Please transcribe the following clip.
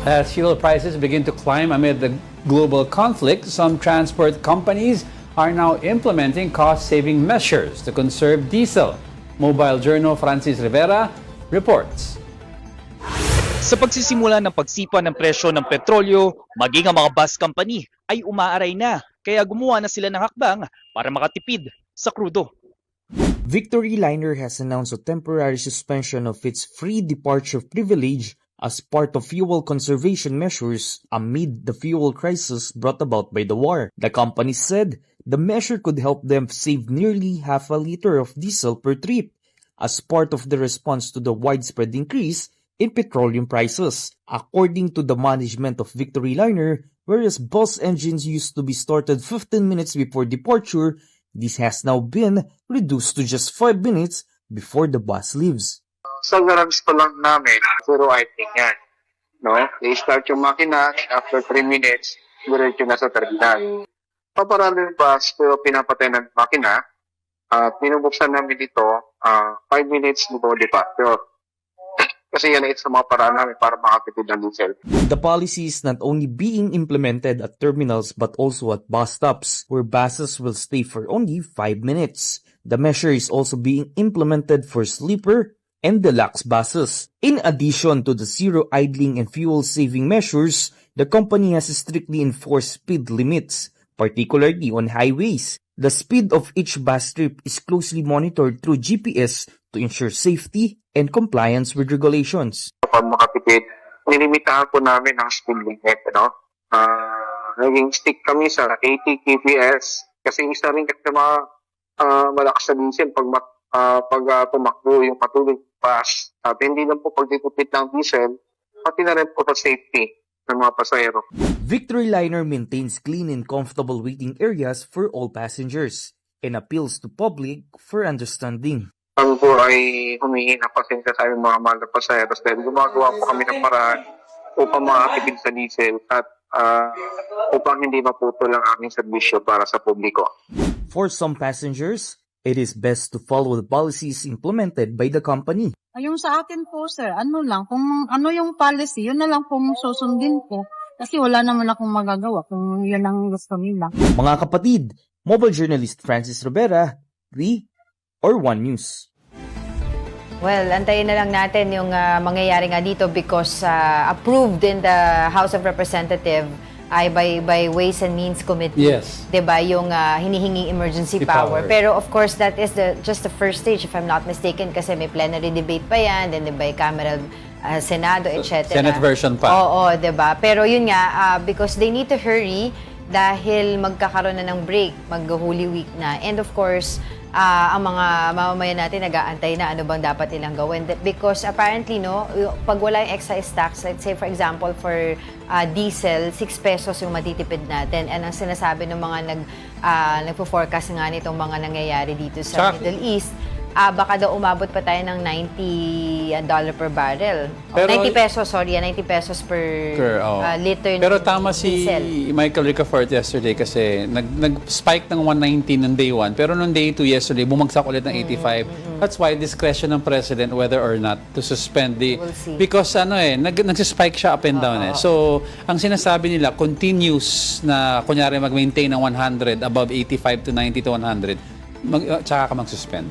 As fuel prices begin to climb amid the global conflict, some transport companies are now implementing cost-saving measures to conserve diesel. Mobile Journal Francis Rivera reports. Sa pagsisimula ng pagsipa ng presyo ng petrolyo, maging ang mga bus company ay umaaray na, kaya gumawa na sila ng hakbang para makatipid sa krudo. Victory Liner has announced a temporary suspension of its free departure privilege as part of fuel conservation measures amid the fuel crisis brought about by the war. The company said the measure could help them save nearly half a liter of diesel per trip as part of the response to the widespread increase in petroleum prices. According to the management of Victory Liner, whereas bus engines used to be started 15 minutes before departure, this has now been reduced to just 5 minutes before the bus leaves. Sa garage pa lang namin, zero idling yan. No? I-start yung makina, after 3 minutes, diretso na sa terminal. Paparado yung bus, pero pinapatay ng makina. Pinubuksan namin dito, 5 minutes before departure. Kasi yan ay sa mga paraan namin para makakitid ng diesel. The policy is not only being implemented at terminals but also at bus stops, where buses will stay for only 5 minutes. The measure is also being implemented for sleeper and deluxe buses. In addition to the zero idling and fuel-saving measures, the company has strictly enforced speed limits, particularly on highways. The speed of each bus trip is closely monitored through GPS to ensure safety and compliance with regulations. Kapag makatipid, nilimitahan po namin ang speed limit. Naging stick kami sa 80 kps kasi isa rin kasi malakas sa diesel pag tumakbo yung patuloy bus. At hindi lang po pagtitipid ng diesel, pati na rin po sa safety ng mga pasahero. Victory Liner maintains clean and comfortable waiting areas for all passengers and appeals to public for understanding. Kami po ay humingi ng pasensya sa aming mga mahal na pasaheros dahil gumagawa po kami ng paraan upang makakitid sa diesel at upang hindi maputol ang aming serbisyo para sa publiko. For some passengers, it is best to follow the policies implemented by the company. Yung sa akin po, sir, kung ano yung policy, yun na lang pong susundin ko. Kasi wala naman akong magagawa kung yun ang gusto nila. Mga kapatid, mobile journalist Francis Rivera, 3 or 1 News. Well, antayin na lang natin yung mangyayari nga dito because approved in the House of Representatives ay by Ways and Means Committee. Yes. 'Di ba yung hinihingi emergency power. Pero of course that is just the first stage if I'm not mistaken kasi may plenary debate pa yan, then bicameral Senado, etc. Senate version pa. Oo, 'di ba? Pero yun nga because they need to hurry dahil magkakaroon na ng break, mag-Holy Week na. And of course, ang mga mamamayan natin nag-aantay na ano bang dapat nilang gawin. Because apparently, pag wala yung excise tax, let's say for example, for diesel, 6 pesos yung matitipid natin. And ang sinasabi ng mga nagpo-forecast nga nitong mga nangyayari dito sa Middle East, baka daw umabot pa tayo ng $90 per barrel. Pero, 90 pesos, sorry, 90 pesos per liter. Pero tama si diesel. Michael Ricafort yesterday kasi nag-spike ng 119 ng day 1, pero nung day 2 yesterday, bumagsak ulit ng 85. That's why discretion ng President whether or not to suspend the... We'll see. Because nag-spike siya up and down eh. So, ang sinasabi nila, continuous na kunyari mag-maintain ng 100 above 85 to 90 to 100, tsaka ka mag-suspend.